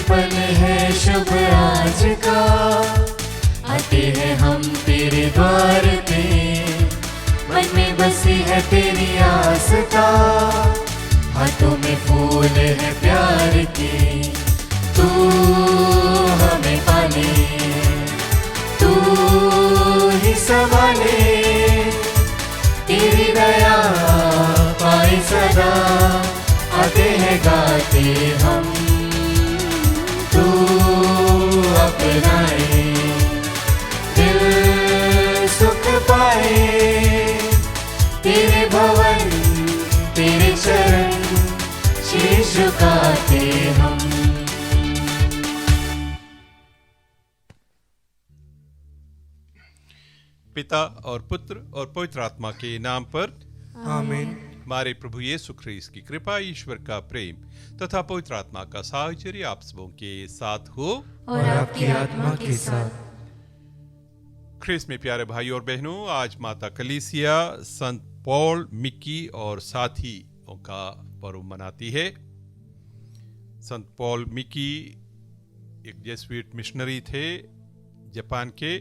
पल है शुभ आज का, आते हैं हम तेरे द्वार पे, मन में बसी है तेरी आस्था, हाथों में फूल है प्यार के। तू हमें पाले, तू ही संभाले, तेरी दया पाए सदा, आते हैं गाते हम, तू अपनाए, दिल सुख पाए, तेरे भवन तेरे चरण शीश झुकाते हम। पिता और पुत्र और पवित्र आत्मा के नाम पर आमीन। हमारे प्रभु यीशु ख्रीस्त की कृपा, ईश्वर का प्रेम तथा पवित्र आत्मा का साहचर्य आप सबों के साथ हो और आपकी आत्मा के साथ। ख्रीस्त में प्यारे भाई और बहनों, आज माता कलीसिया संत पॉल मिकी और साथियों का पर्व मनाती है। संत पॉल मिकी एक जेसुइट मिशनरी थे जापान के।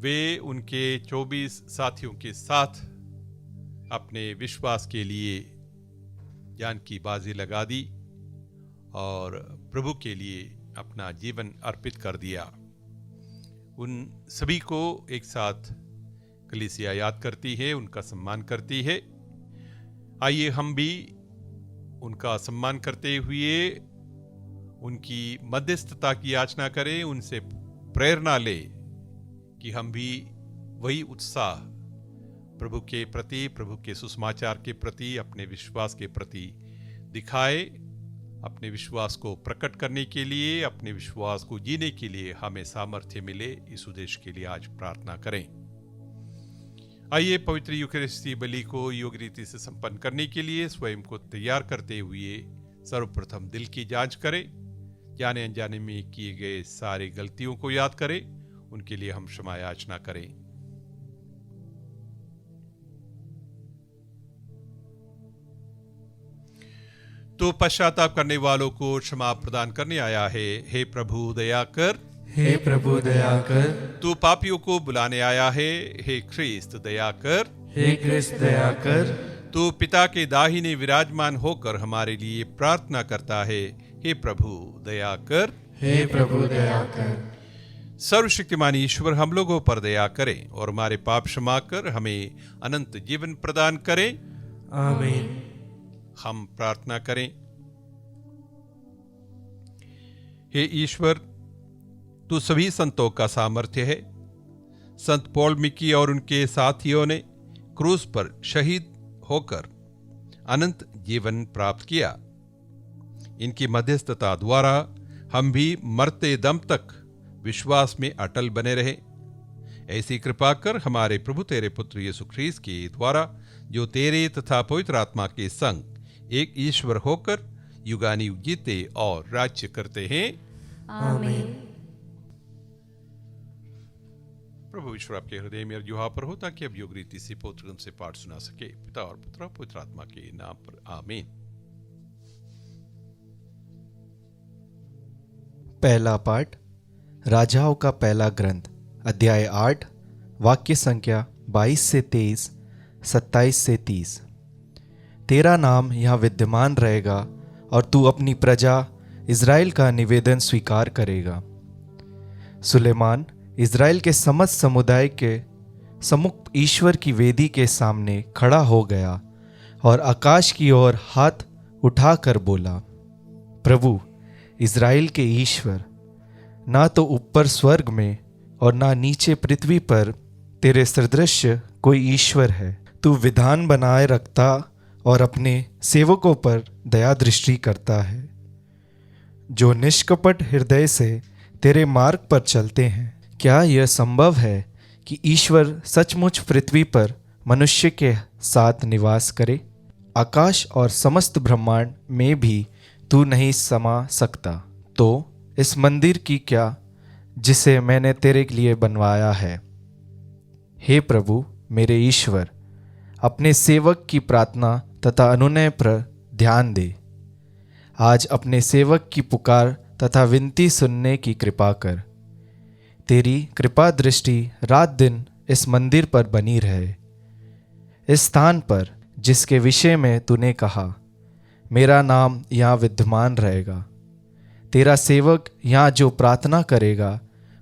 वे उनके 24 साथियों के साथ अपने विश्वास के लिए जान की बाजी लगा दी और प्रभु के लिए अपना जीवन अर्पित कर दिया। उन सभी को एक साथ कलीसिया याद करती है, उनका सम्मान करती है। आइए हम भी उनका सम्मान करते हुए उनकी मध्यस्थता की याचना करें, उनसे प्रेरणा लें कि हम भी वही उत्साह प्रभु के प्रति, प्रभु के सुसमाचार के प्रति, अपने विश्वास के प्रति दिखाए। अपने विश्वास को प्रकट करने के लिए, अपने विश्वास को जीने के लिए हमें सामर्थ्य मिले, इस उद्देश्य के लिए आज प्रार्थना करें। आइए पवित्र यूकरिस्ती बलि को योग्य रीति से संपन्न करने के लिए स्वयं को तैयार करते हुए सर्वप्रथम दिल की जांच करें। जाने अनजाने में किए गए सारे गलतियों को याद करें, उनके लिए हम क्षमा याचना करें। तो पश्चाताप करने वालों को क्षमा प्रदान करने आया है। हे प्रभु दया कर, हे प्रभु दया कर। तू पापियों को बुलाने आया है। हे ख्रीस्त दया कर, हे ख्रीस्त दया कर। तू पिता के दाहिने विराजमान होकर हमारे लिए प्रार्थना करता है। हे प्रभु दया कर, हे प्रभु दया कर। सर्वशक्तिमान ईश्वर हम लोगों पर दया करें और हमारे पाप क्षमा कर हमें अनंत जीवन प्रदान करें। आमीन। हम प्रार्थना करें। हे ईश्वर, तू सभी संतों का सामर्थ्य है। संत पॉल मिकी और उनके साथियों ने क्रूस पर शहीद होकर अनंत जीवन प्राप्त किया। इनकी मध्यस्थता द्वारा हम भी मरते दम तक विश्वास में अटल बने रहे। ऐसी कृपा कर हमारे प्रभु तेरे पुत्र यीशु ख्रीस्त के द्वारा, जो तेरे तथा पवित्र आत्मा के संग एक ईश्वर होकर युगानुयुग जीते और राज्य करते हैं। आमीन। प्रभु ईश्वर आपके हृदय में जुहा पर हो, ताकि अब योग रीति से पवित्र से पाठ सुना सके। पिता और पुत्र पवित्र आत्मा के नाम पर आमीन। पहला पाठ राजाओं का पहला ग्रंथ, अध्याय 8, वाक्य संख्या 22 से 23, 27 से 30। तेरा नाम यहाँ विद्यमान रहेगा और तू अपनी प्रजा इज़राइल का निवेदन स्वीकार करेगा। सुलेमान इज़राइल के समस्त समुदाय के सम्मुख ईश्वर की वेदी के सामने खड़ा हो गया और आकाश की ओर हाथ उठाकर बोला, प्रभु इज़राइल के ईश्वर, ना तो ऊपर स्वर्ग में और ना नीचे पृथ्वी पर तेरे सदृश कोई ईश्वर है। तू विधान बनाए रखता और अपने सेवकों पर दया दृष्टि करता है, जो निष्कपट हृदय से तेरे मार्ग पर चलते हैं। क्या यह संभव है कि ईश्वर सचमुच पृथ्वी पर मनुष्य के साथ निवास करे? आकाश और समस्त ब्रह्मांड में भी तू नहीं समा सकता, तो इस मंदिर की क्या जिसे मैंने तेरे लिए बनवाया है। हे प्रभु मेरे ईश्वर, अपने सेवक की प्रार्थना तथा अनुनय पर ध्यान दे। आज अपने सेवक की पुकार तथा विनती सुनने की कृपा कर। तेरी कृपा दृष्टि रात दिन इस मंदिर पर बनी रहे, इस स्थान पर जिसके विषय में तूने कहा मेरा नाम यहाँ विद्यमान रहेगा। तेरा सेवक यहाँ जो प्रार्थना करेगा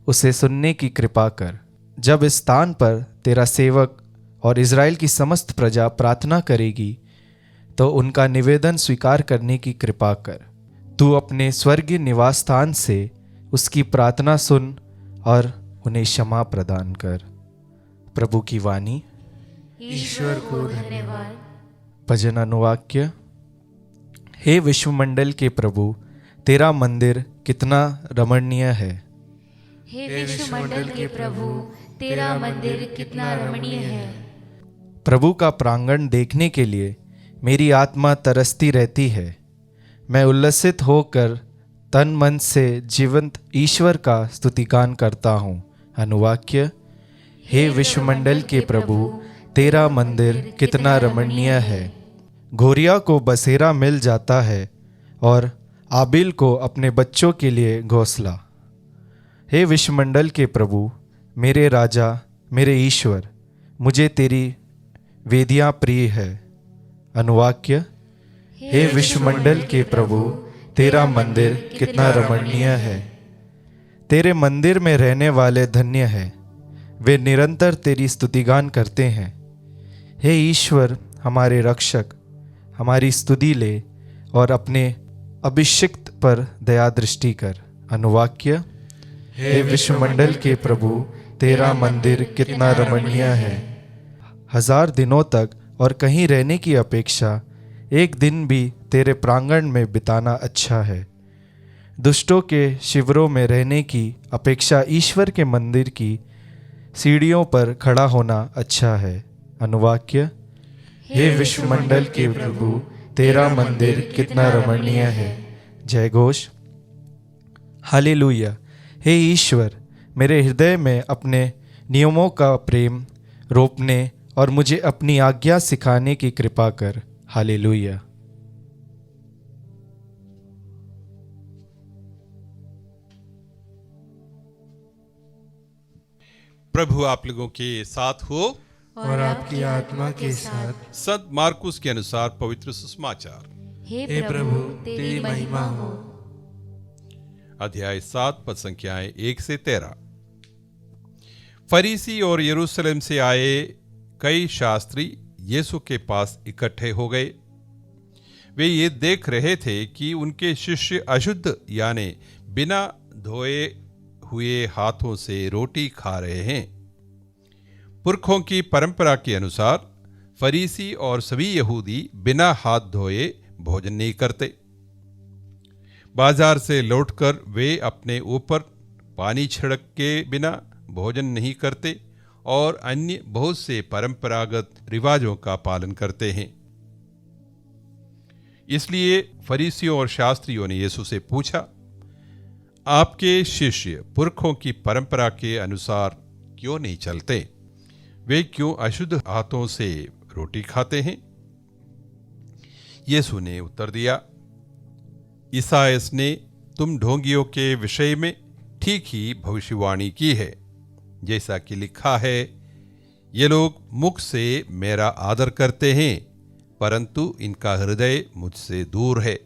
उसे सुनने की कृपा कर। जब इस स्थान पर तेरा सेवक और इज़राइल की समस्त प्रजा प्रार्थना करेगी तो उनका निवेदन स्वीकार करने की कृपा कर। तू अपने स्वर्गीय निवास स्थान से उसकी प्रार्थना सुन और उन्हें क्षमा प्रदान कर। प्रभु की वाणी। ईश्वर को धन्यवाद। भजन अनुवाक्य। हे विश्वमंडल के प्रभु, तेरा मंदिर कितना रमणीय है। हे विश्वमंडल के प्रभु, तेरा मंदिर कितना रमणीय है। प्रभु का प्रांगण देखने के लिए मेरी आत्मा तरसती रहती है। मैं उल्लसित होकर तन मन से जीवंत ईश्वर का स्तुतिगान करता हूँ। अनुवाक्य। हे विश्वमंडल के प्रभु, तेरा मंदिर कितना रमणीय है। घोरिया को बसेरा मिल जाता है और आबिल को अपने बच्चों के लिए घोंसला। हे विश्वमंडल के प्रभु, मेरे राजा, मेरे ईश्वर, मुझे तेरी वेदियाँ प्रिय है। अनुवाक्य। हे विश्वमंडल के प्रभु, तेरा मंदिर कितना रमणीय है। तेरे मंदिर में रहने वाले धन्य हैं, वे निरंतर तेरी स्तुतिगान करते हैं। हे ईश्वर हमारे रक्षक, हमारी स्तुति ले और अपने अभिषिक्त पर दया दृष्टि कर। अनुवाक्य। हे विश्वमंडल के प्रभु, तेरा मंदिर कितना रमणीय है। 1000 दिनों तक और कहीं रहने की अपेक्षा एक दिन भी तेरे प्रांगण में बिताना अच्छा है। दुष्टों के शिविरों में रहने की अपेक्षा ईश्वर के मंदिर की सीढ़ियों पर खड़ा होना अच्छा है। अनुवाक्य। हे विश्वमंडल के प्रभु, तेरा मंदिर कितना रमणीय है। जय घोष। हालेलुया। हे ईश्वर, मेरे हृदय में अपने नियमों का प्रेम रोपने और मुझे अपनी आज्ञा सिखाने की कृपा कर। हालेलुया। प्रभु आप लोगों के साथ हो और आपकी आत्मा के साथ। संत मार्कुस के अनुसार पवित्र सुसमाचार। हे प्रभु, तेरी महिमा हो। अध्याय 7 पद संख्याएं 1 से 13। फरीसी और यरूशलेम से आए कई शास्त्री यीशु के पास इकट्ठे हो गए। वे ये देख रहे थे कि उनके शिष्य अशुद्ध यानी बिना धोए हुए हाथों से रोटी खा रहे हैं। पुरखों की परंपरा के अनुसार फरीसी और सभी यहूदी बिना हाथ धोए भोजन नहीं करते। बाजार से लौटकर वे अपने ऊपर पानी छिड़क के बिना भोजन नहीं करते और अन्य बहुत से परंपरागत रिवाजों का पालन करते हैं। इसलिए फरीसियों और शास्त्रियों ने यीशु से पूछा, आपके शिष्य पुरखों की परंपरा के अनुसार क्यों नहीं चलते? वे क्यों अशुद्ध हाथों से रोटी खाते हैं? यीशु ने उत्तर दिया, ईसायास ने तुम ढोंगियों के विषय में ठीक ही भविष्यवाणी की है, जैसा कि लिखा है, ये लोग मुख से मेरा आदर करते हैं, परंतु इनका हृदय मुझसे दूर है।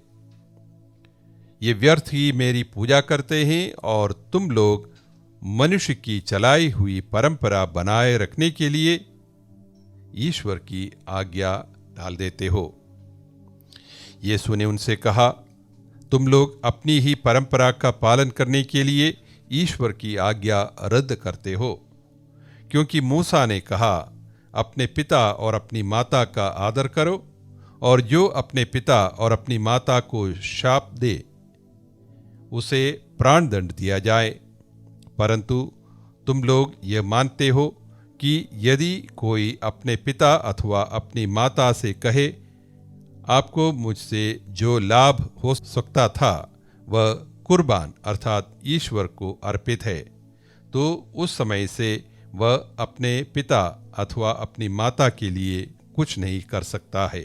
ये व्यर्थ ही मेरी पूजा करते हैं और तुम लोग मनुष्य की चलाई हुई परंपरा बनाए रखने के लिए ईश्वर की आज्ञा टाल देते हो। यीशु ने उनसे कहा, तुम लोग अपनी ही परंपरा का पालन करने के लिए ईश्वर की आज्ञा रद्द करते हो, क्योंकि मूसा ने कहा, अपने पिता और अपनी माता का आदर करो, और जो अपने पिता और अपनी माता को शाप दे उसे प्राणदंड दिया जाए। परंतु तुम लोग ये मानते हो कि यदि कोई अपने पिता अथवा अपनी माता से कहे, आपको मुझसे जो लाभ हो सकता था वह कुर्बान अर्थात ईश्वर को अर्पित है, तो उस समय से वह अपने पिता अथवा अपनी माता के लिए कुछ नहीं कर सकता है।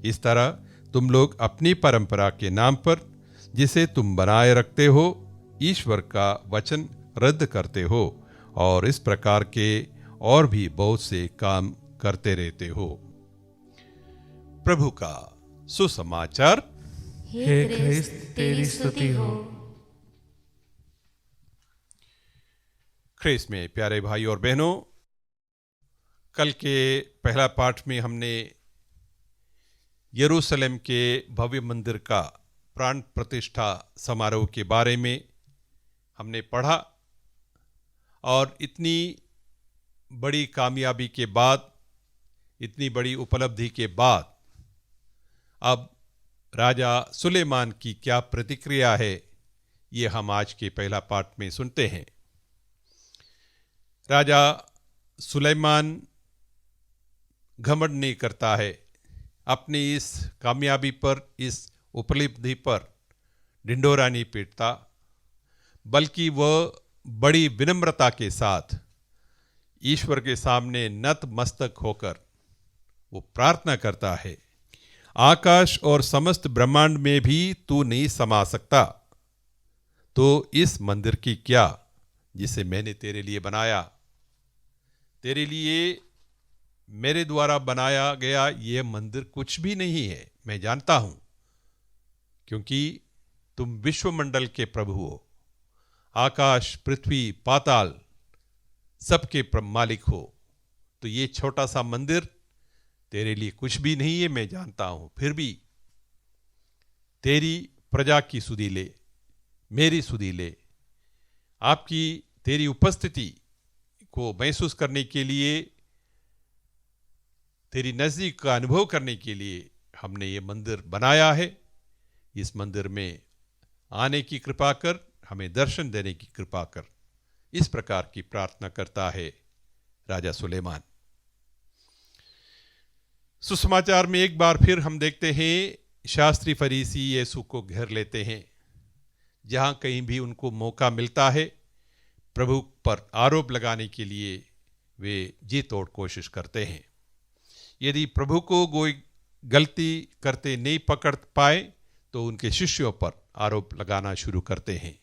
इस तरह तुम लोग अपनी परंपरा के नाम पर जिसे तुम बनाए रखते हो ईश्वर का वचन रद्द करते हो और इस प्रकार के और भी बहुत से काम करते रहते हो। प्रभु का सुसमाचार। हे क्रिस्त तेरी स्तुति हो। ख्रीस्त में प्यारे भाई और बहनों, कल के पहला पाठ में हमने यरूशलेम के भव्य मंदिर का प्राण प्रतिष्ठा समारोह के बारे में हमने पढ़ा और इतनी बड़ी कामयाबी के बाद, इतनी बड़ी उपलब्धि के बाद अब राजा सुलेमान की क्या प्रतिक्रिया है, ये हम आज के पहला पाठ में सुनते हैं। राजा सुलेमान घमंड नहीं करता है, अपनी इस कामयाबी पर, इस उपलब्धि पर ढिंढोरा नहीं पीटता, बल्कि वह बड़ी विनम्रता के साथ ईश्वर के सामने नतमस्तक होकर वो प्रार्थना करता है, आकाश और समस्त ब्रह्मांड में भी तू नहीं समा सकता, तो इस मंदिर की क्या जिसे मैंने तेरे लिए बनाया, तेरे लिए मेरे द्वारा बनाया गया यह मंदिर कुछ भी नहीं है, मैं जानता हूं, क्योंकि तुम विश्वमंडल के प्रभु हो, आकाश पृथ्वी पाताल सबके मालिक हो, तो ये छोटा सा मंदिर तेरे लिए कुछ भी नहीं है, मैं जानता हूं, फिर भी तेरी प्रजा की सुधि ले, मेरी सुधि ले, आपकी तेरी उपस्थिति को महसूस करने के लिए, तेरी नजदीक का अनुभव करने के लिए हमने ये मंदिर बनाया है। इस मंदिर में आने की कृपा कर, हमें दर्शन देने की कृपा कर, इस प्रकार की प्रार्थना करता है राजा सुलेमान। सुसमाचार में एक बार फिर हम देखते हैं शास्त्री फरीसी यीशु को घेर लेते हैं। जहां कहीं भी उनको मौका मिलता है प्रभु पर आरोप लगाने के लिए वे जी तोड़ कोशिश करते हैं। यदि प्रभु को कोई गलती करते नहीं पकड़ पाए तो उनके शिष्यों पर आरोप लगाना शुरू करते हैं।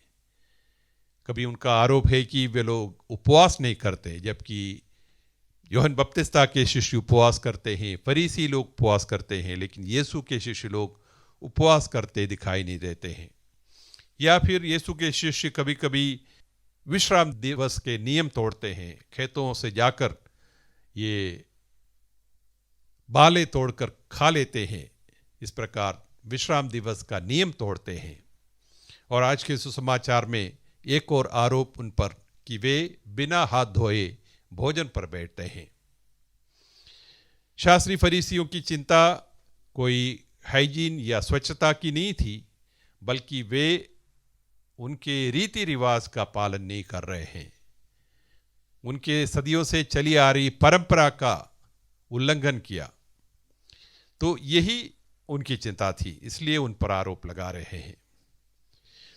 कभी उनका आरोप है कि वे लोग उपवास नहीं करते, जबकि यूहन्ना बपतिस्ता के शिष्य उपवास करते हैं, फरीसी लोग उपवास करते हैं, लेकिन यीशु के शिष्य लोग उपवास करते दिखाई नहीं देते हैं। या फिर यीशु के शिष्य कभी कभी विश्राम दिवस के नियम तोड़ते हैं, खेतों से जाकर ये बाले तोड़कर खा लेते हैं, इस प्रकार विश्राम दिवस का नियम तोड़ते हैं। और आज के सुसमाचार में एक और आरोप उन पर कि वे बिना हाथ धोए भोजन पर बैठते हैं। शास्त्री फरीसियों की चिंता कोई हाइजीन या स्वच्छता की नहीं थी, बल्कि वे उनके रीति रिवाज का पालन नहीं कर रहे हैं, उनके सदियों से चली आ रही परंपरा का उल्लंघन किया। तो यही उनकी चिंता थी, इसलिए उन पर आरोप लगा रहे हैं।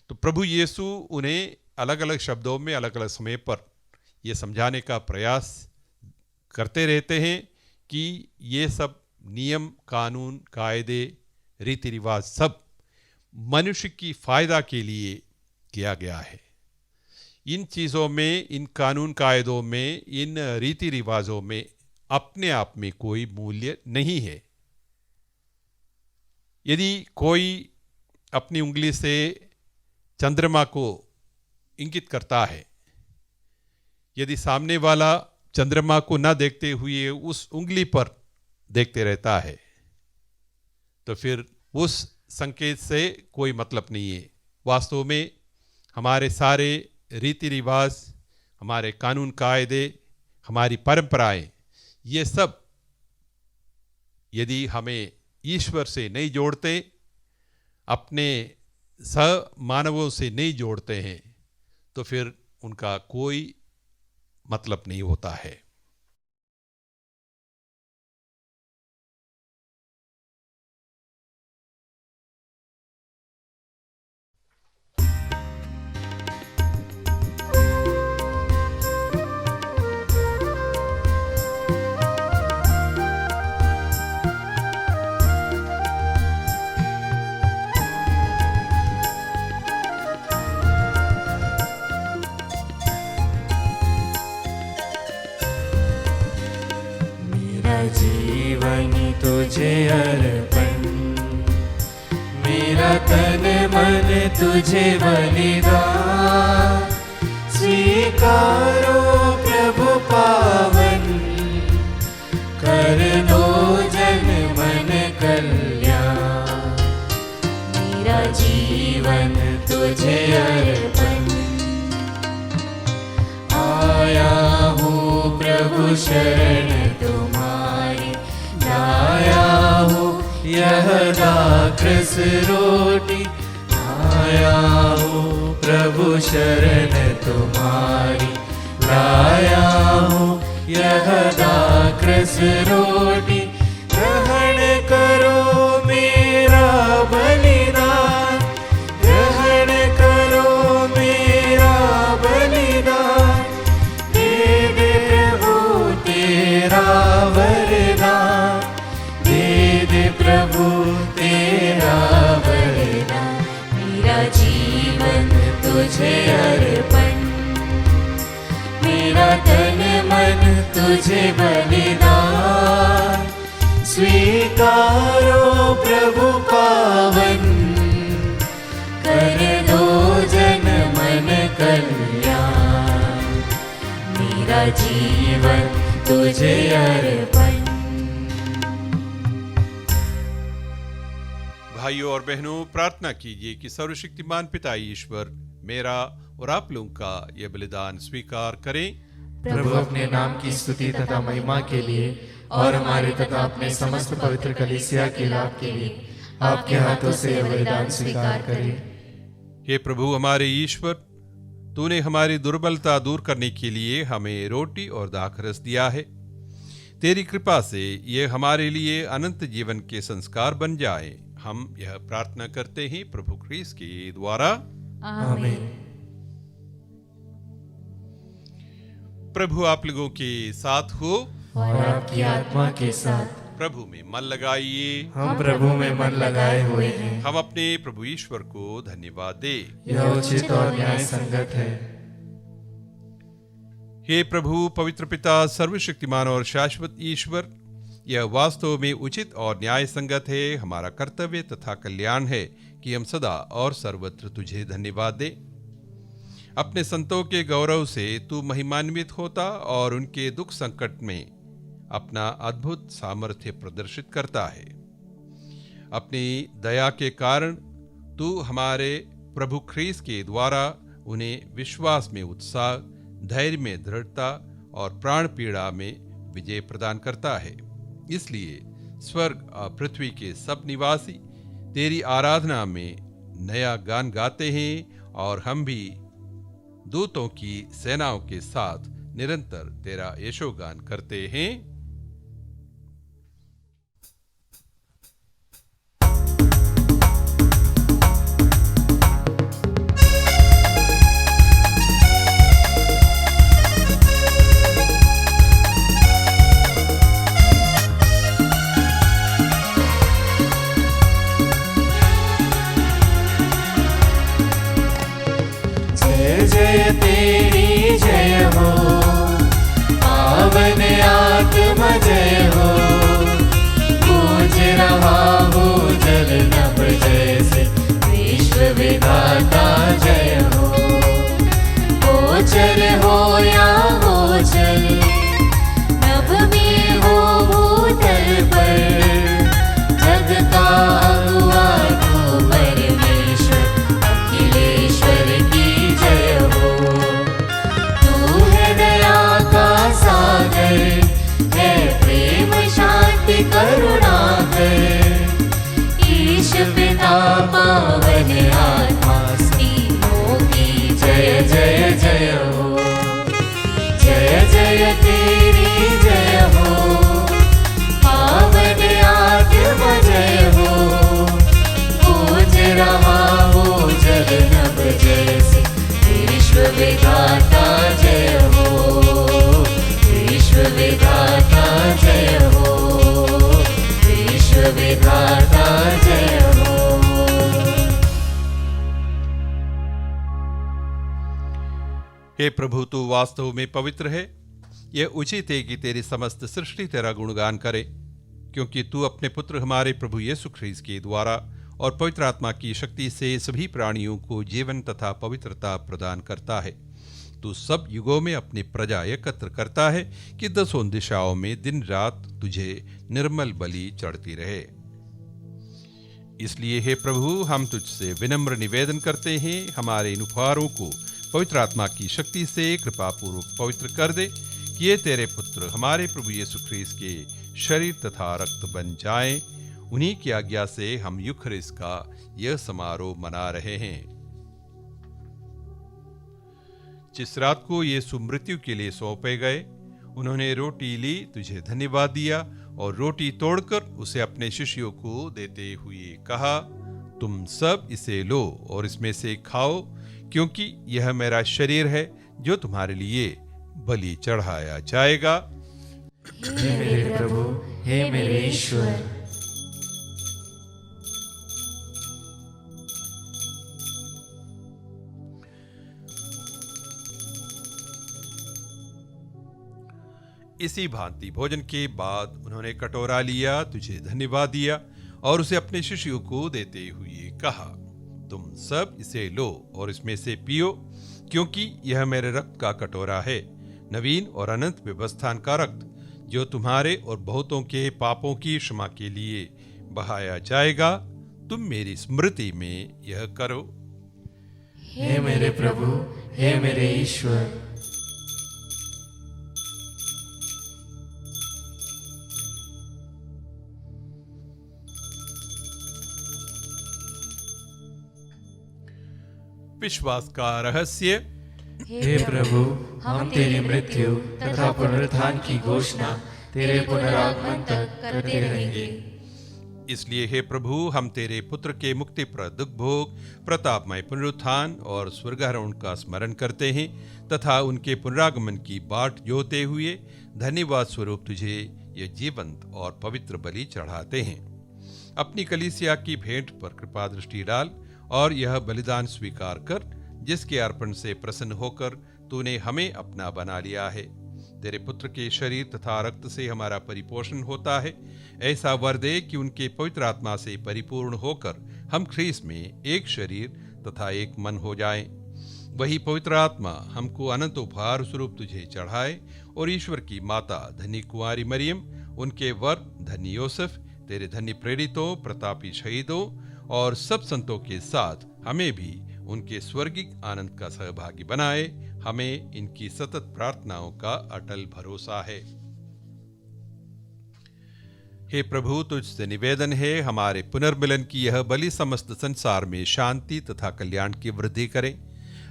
तो प्रभु यीशु उन्हें अलग अलग शब्दों में अलग अलग समय पर यह समझाने का प्रयास करते रहते हैं कि ये सब नियम, कानून, कायदे, रीति रिवाज सब मनुष्य की फायदा के लिए किया गया है। इन चीज़ों में, इन कानून कायदों में, इन रीति रिवाजों में अपने आप में कोई मूल्य नहीं है। यदि कोई अपनी उंगली से चंद्रमा को इंगित करता है, यदि सामने वाला चंद्रमा को न देखते हुए उस उंगली पर देखते रहता है, तो फिर उस संकेत से कोई मतलब नहीं है। वास्तव में हमारे सारे रीति रिवाज, हमारे कानून कायदे, हमारी परंपराएं, ये सब यदि हमें ईश्वर से नहीं जोड़ते, अपने सह मानवों से नहीं जोड़ते हैं, तो फिर उनका कोई मतलब नहीं होता है। मेरा जीवन तुझे अर्पण, मेरा तन मन तुझे बलिदान। स्वीकारो प्रभु पावन, कर दो जन मन कल्याण। मेरा जीवन तुझे अर्पण, आया हूँ प्रभु शरण तुम्हारी, लाया हूँ यह दाखरस रोटी। आया हूँ प्रभु शरण तुम्हारी, लाया हूँ यह दाखरस रोटी। ग्रहण करो मेरा बलिदान, ग्रहण करो मेरा बलिदान। दे दे प्रभु तेरा वरदान, दे दे प्रभु तेरा वरदान। मेरा जीवन तुझे अर्पण, मेरा तन मन तुझे बलिदान। स्वीकारो प्रभु पावन, कर दो जन मन कल्याण। मेरा जीवन तुझे अर्पण। भाइयों और बहनों, प्रार्थना कीजिए कि सर्वशक्तिमान पिता ईश्वर मेरा और आप लोगों का यह बलिदान स्वीकार करें। प्रभु अपने नाम की स्तुति तथा महिमा के लिए और हमारे तथा अपने समस्त पवित्र कलीसिया के लाभ के लिए आपके हाथों से यह बलिदान स्वीकार करें। हे प्रभु हमारे ईश्वर, तूने हमारी दुर्बलता दूर करने के लिए हमें रोटी और दाखरस दिया है। तेरी कृपा से ये हमारे लिए अनंत जीवन के संस्कार बन जाए। हम यह प्रार्थना करते हैं प्रभु ख्रीस्त के द्वारा, आमीन। प्रभु आप लोगों के साथ हो और आपकी आत्मा के साथ। प्रभु में मन लगाइए। हम प्रभु में मन लगाए हुए हैं। हम अपने प्रभु ईश्वर को धन्यवाद दे। यह उचित और न्याय संगत है। हे प्रभु पवित्र पिता, सर्वशक्तिमान और शाश्वत ईश्वर, यह वास्तव में उचित और न्याय संगत है, हमारा कर्तव्य तथा कल्याण है कि हम सदा और सर्वत्र तुझे धन्यवाद दे। अपने संतों के गौरव से तू महिमान्वित होता और उनके दुख संकट में अपना अद्भुत सामर्थ्य प्रदर्शित करता है। अपनी दया के कारण तू हमारे प्रभु ख्रीस्त के द्वारा उन्हें विश्वास में उत्साह, धैर्य में दृढ़ता और प्राण पीड़ा में विजय प्रदान करता है। इसलिए स्वर्ग और पृथ्वी के सब निवासी तेरी आराधना में नया गान गाते हैं और हम भी दूतों की सेनाओं के साथ निरंतर तेरा यशोगान करते हैं। जय तेरी जय हो, पावन आत्मा जय हो। गूंज रहा हो जल नभ जैसे, विश्व विधाता जय हो। गोचर हो या गोचर, नभ में हो भूतल पर। जग का अगुआ तू परमेश्वर, अखिलेश्वर की जय हो। तू है दया का सागर, है प्रेम शांति करुणा कर। ईश पिता पावन आत्मा तीनों की जय जय जय हो। जय जय तेरी जय हो, पावन आत्मा जय हो। गूंज रहा हो जल नभ जैसे, विश्व विधाता जय हो। विश्व विधाता जय हो, विश्व विधाता जय हो। हे प्रभु, तू वास्तव में पवित्र है। यह उचित है कि तेरी समस्त सृष्टि तेरा गुणगान करे, क्योंकि तू अपने पुत्र हमारे प्रभु यीशु ख्रीस्त के द्वारा और पवित्र आत्मा की शक्ति से सभी प्राणियों को जीवन तथा पवित्रता प्रदान करता है। तू सब युगों में अपनी प्रजा एकत्र करता है कि दसों दिशाओं में दिन रात तुझे निर्मल बलि चढ़ती रहे। इसलिए हे प्रभु, हम तुझसे विनम्र निवेदन करते हैं, हमारे इन उपहारों को पवित्र आत्मा की शक्ति से कृपापूर्वक पवित्र कर दे कि ये तेरे पुत्र हमारे प्रभु यीशु ख्रीस्त के शरीर तथा रक्त बन जाएं। उन्हीं की आज्ञा से हम यूखरिस्त का यह समारोह मना रहे हैं। जिस रात को यीशु मृत्यु के लिए सौंपे गए, उन्होंने रोटी ली, तुझे धन्यवाद दिया और रोटी तोड़कर उसे अपने शिष्यों को देते हुए कहा, तुम सब इसे लो और इसमें से खाओ, क्योंकि यह मेरा शरीर है जो तुम्हारे लिए बलि चढ़ाया जाएगा। हे मेरे प्रभु, हे मेरे ईश्वर। इसी भांति भोजन के बाद उन्होंने कटोरा लिया, तुझे धन्यवाद दिया और उसे अपने शिष्यों को देते हुए कहा, तुम सब इसे लो और इसमें से पियो, क्योंकि यह मेरे रक्त का कटोरा है, नवीन और अनंत व्यवस्थान का रक्त, जो तुम्हारे और बहुतों के पापों की क्षमा के लिए बहाया जाएगा। तुम मेरी स्मृति में यह करो। हे मेरे प्रभु, हे मेरे ईश्वर। विश्वास का रहस्य। हे प्रभु, हम तेरी मृत्यु तथा पुनरुत्थान की घोषणा तेरे पुनरागमन तक करते रहेंगे। इसलिए हे प्रभु, हम तेरे पुत्र के मुक्तिप्रद दुख भोग, प्रतापमय पुनरुत्थान और स्वर्गारोहण का स्मरण करते हैं तथा उनके पुनरागमन की बाट जोते हुए धन्यवाद स्वरूप तुझे यह जीवंत और पवित्र बलि चढ़ाते हैं। अपनी कलीसिया की भेंट पर कृपा दृष्टि डाल और यह बलिदान स्वीकार कर, जिसके अर्पण से प्रसन्न होकर तूने हमें अपना बना लिया है। तेरे पुत्र के शरीर तथा रक्त से हमारा परिपोषण होता है। ऐसा वर दे कि उनके पवित्र आत्मा से परिपूर्ण होकर हम ख्रीस्त में एक शरीर तथा एक मन हो जाएं। वही पवित्र आत्मा हमको अनंत उपहार स्वरूप तुझे चढ़ाए और ईश्वर की माता धन्य कुंवारी मरियम, उनके वर धन्य योसेफ, तेरे धन्य प्रेरितों, प्रतापी शहीदों और सब संतों के साथ हमें भी उनके स्वर्गिक आनंद का सहभागी बनाए। हमें इनकी सतत प्रार्थनाओं का अटल भरोसा है। हे प्रभु, तुझसे निवेदन है, हमारे पुनर्मिलन की यह बलि समस्त संसार में शांति तथा कल्याण की वृद्धि करें।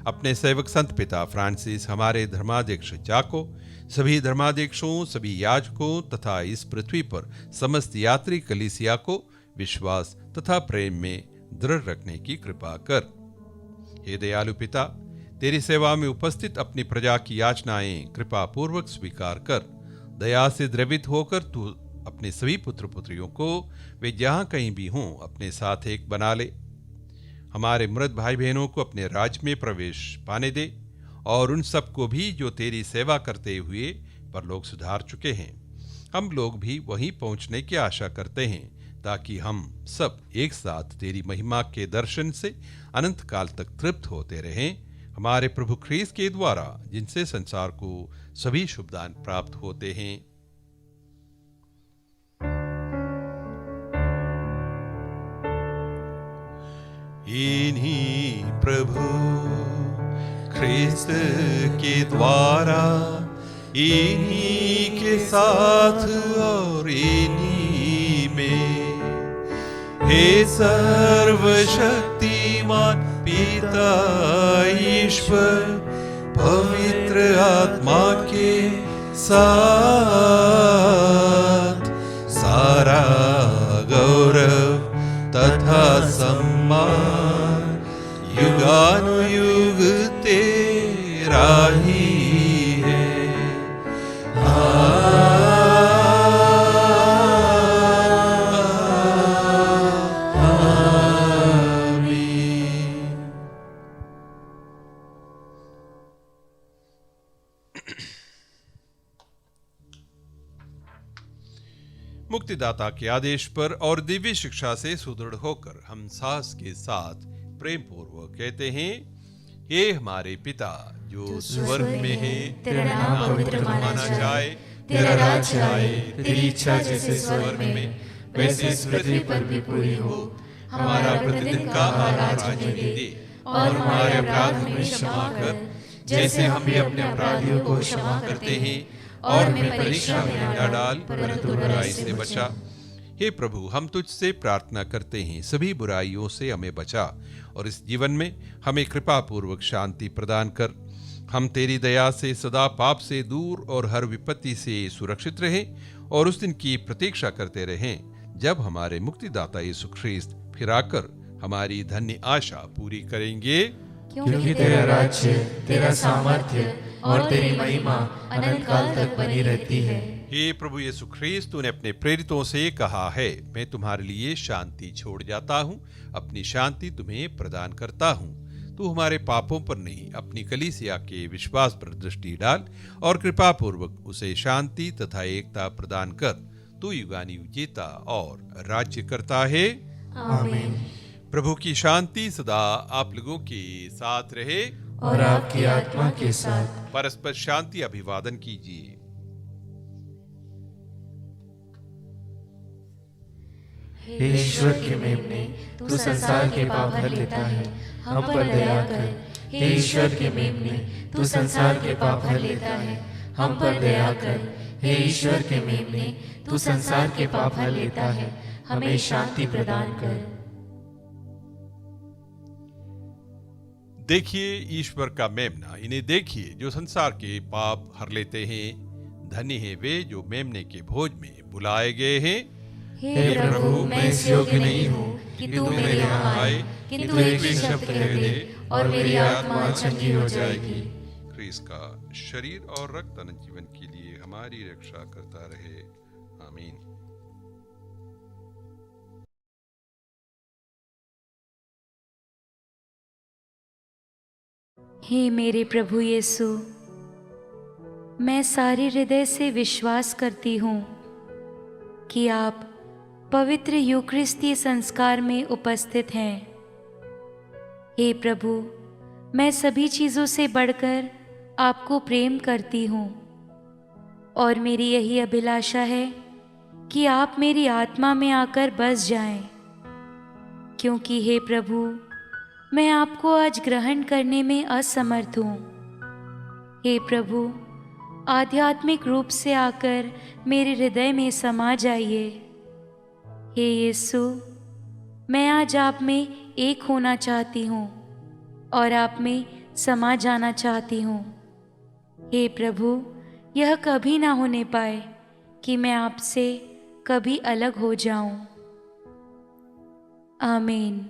अपने सेवक संत पिता फ्रांसिस, हमारे धर्माध्यक्ष जाको, सभी धर्माध्यक्षों, सभी याजकों तथा इस पृथ्वी पर समस्त यात्री कलीसिया को विश्वास तथा प्रेम में दृढ़ रखने की कृपा कर। हे दयालु पिता, तेरी सेवा में उपस्थित अपनी प्रजा की याचनाएं कृपा पूर्वक स्वीकार कर। दया से द्रवित होकर तू अपने सभी पुत्र पुत्रियों को, वे जहां कहीं भी हों, अपने साथ एक बना ले। हमारे मृत भाई बहनों को अपने राज्य में प्रवेश पाने दे और उन सबको भी जो तेरी सेवा करते हुए परलोक सुधार चुके हैं। हम लोग भी वहीं पहुंचने की आशा करते हैं, ताकि हम सब एक साथ तेरी महिमा के दर्शन से अनंत काल तक तृप्त होते रहें। हमारे प्रभु ख्रीस्त के द्वारा, जिनसे संसार को सभी शुभदान प्राप्त होते हैं। इन्हीं प्रभु ख्रीस्त के द्वारा, इन्हीं के साथ और इन्हीं में, हे सर्वशक्तिमान पिता ईश्वर, पवित्र आत्मा के साथ सारा गौरव तथा सम्मान युगानुयुग तेरा ही है। मुक्तिदाता के आदेश पर और दिव्य शिक्षा से सुदृढ़ होकर हम साहस के साथ प्रेम पूर्वक कहते हैं, हे हमारे पिता जो स्वर्ग में है, तेरा नाम पवित्र माना जाए, तेरा राज्य आए, तेरी इच्छा जैसे स्वर्ग में वैसे इस पृथ्वी पर भी पूरी हो। हमारा प्रतिदिन का आहार आज हमें दे, और हमारे अपराध हमें क्षमा कर, जैसे हम भी अपने अपराधियों को क्षमा करते हैं, और हमें परीक्षा में न डाल, परंतु बुराई से बचा। हे प्रभु, हम तुझसे प्रार्थना करते हैं, सभी बुराइयों से हमें बचा और इस जीवन में हमें कृपा पूर्वक शांति प्रदान कर। हम तेरी दया से सदा पाप से दूर और हर विपत्ति से सुरक्षित रहें और उस दिन की प्रतीक्षा करते रहें जब हमारे मुक्तिदाता यीशु ख्रीस्त फिर आकर हमारी धन्य आशा पूरी करेंगे। क्योंकि तेरा राज्य, तेरा सामर्थ्य और तेरी महिमा अनंत काल तक बनी रहती है। हे प्रभु यीशु ख्रीस्त, तूने अपने प्रेरितों से कहा है, मैं तुम्हारे लिए शांति छोड़ जाता हूँ, अपनी शांति तुम्हें प्रदान करता हूँ। तू हमारे पापों पर नहीं, अपनी कलीसिया के विश्वास पर दृष्टि डाल और कृपा पूर्वक उसे शांति तथा एकता प्रदान कर। तू युगानुयुग जीता और राज्य करता है। आमीन। प्रभु की शांति सदा आप लोगों के साथ रहे और आपकी आत्मा के साथ। परस्पर शांति अभिवादन कीजिए। हे ईश्वर के मेमने, तू संसार के पाप हर लेता है, हम पर दया कर। हे ईश्वर के मेमने, तू संसार के पाप हर लेता है, हम पर दया कर। हे ईश्वर के मेमने, तू संसार के पाप हर लेता है, हमें शांति प्रदान कर। देखिए ईश्वर का मेमना, इन्हें देखिए जो संसार के पाप हर लेते हैं। धन्य है वे जो मेमने के भोज में बुलाए गए हैं। हे प्रभु, मैं इस योग्य नहीं हूँ कि तू मेरे यहाँ आए, किंतु एक शब्द कह दे और मेरी आत्मा चंगी हो जाएगी। ख्रीस्त का शरीर और रक्त अनंत जीवन के लिए हमारी रक्षा करता रहे। आमीन। हे मेरे प्रभु यीशु, मैं सारे हृदय से विश्वास करती हूँ कि आप पवित्र यूकरिस्तीय संस्कार में उपस्थित हैं। हे प्रभु, मैं सभी चीज़ों से बढ़कर आपको प्रेम करती हूँ और मेरी यही अभिलाषा है कि आप मेरी आत्मा में आकर बस जाएं, क्योंकि हे प्रभु, मैं आपको आज ग्रहण करने में असमर्थ हूँ। हे प्रभु, आध्यात्मिक रूप से आकर मेरे हृदय में समा जाइए। हे यीशु, मैं आज आप में एक होना चाहती हूँ और आप में समा जाना चाहती हूँ। हे प्रभु, यह कभी ना होने पाए कि मैं आपसे कभी अलग हो जाऊं। आमीन।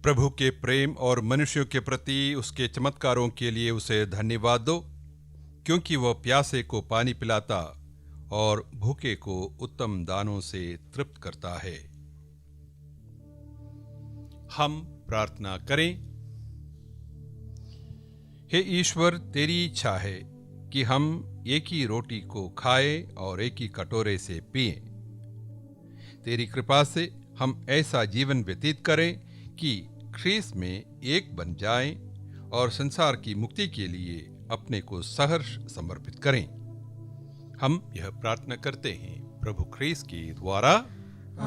प्रभु के प्रेम और मनुष्यों के प्रति उसके चमत्कारों के लिए उसे धन्यवाद दो, क्योंकि वह प्यासे को पानी पिलाता और भूखे को उत्तम दानों से तृप्त करता है। हम प्रार्थना करें। हे ईश्वर, तेरी इच्छा है कि हम एक ही रोटी को खाएं और एक ही कटोरे से पिएं। तेरी कृपा से हम ऐसा जीवन व्यतीत करें कि ख्रीस्त में एक बन जाएं और संसार की मुक्ति के लिए अपने को सहर्ष समर्पित करें। हम यह प्रार्थना करते हैं प्रभु ख्रीस्त के द्वारा।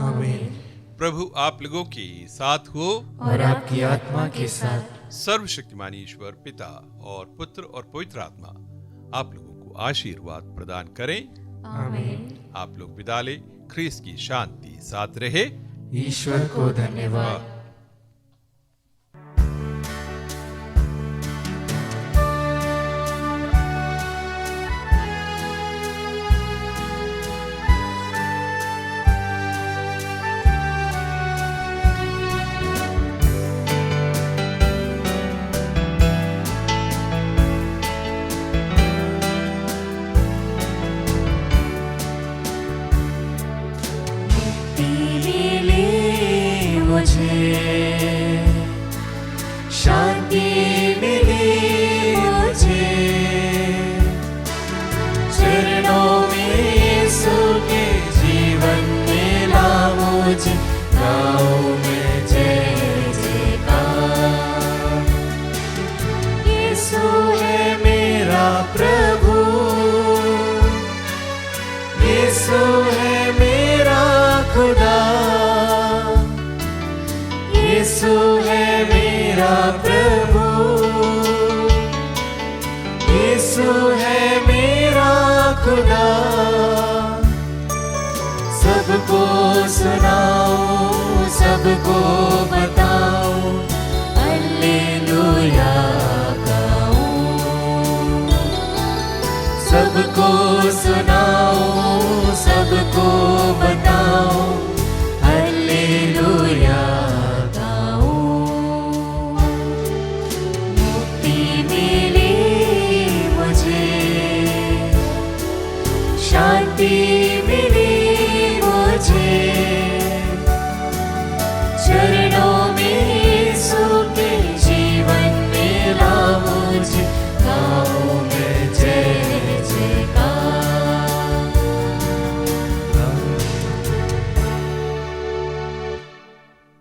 आमीन। प्रभु आप लोगों के साथ हो और आपकी आत्मा के साथ। सर्वशक्तिमान ईश्वर पिता और पुत्र और पवित्र आत्मा आप लोगों को आशीर्वाद प्रदान करें। आमीन। आप लोग विदा लें। ख्रीस्त की शांति साथ रहे। ईश्वर को धन्यवाद। मुझे खुदा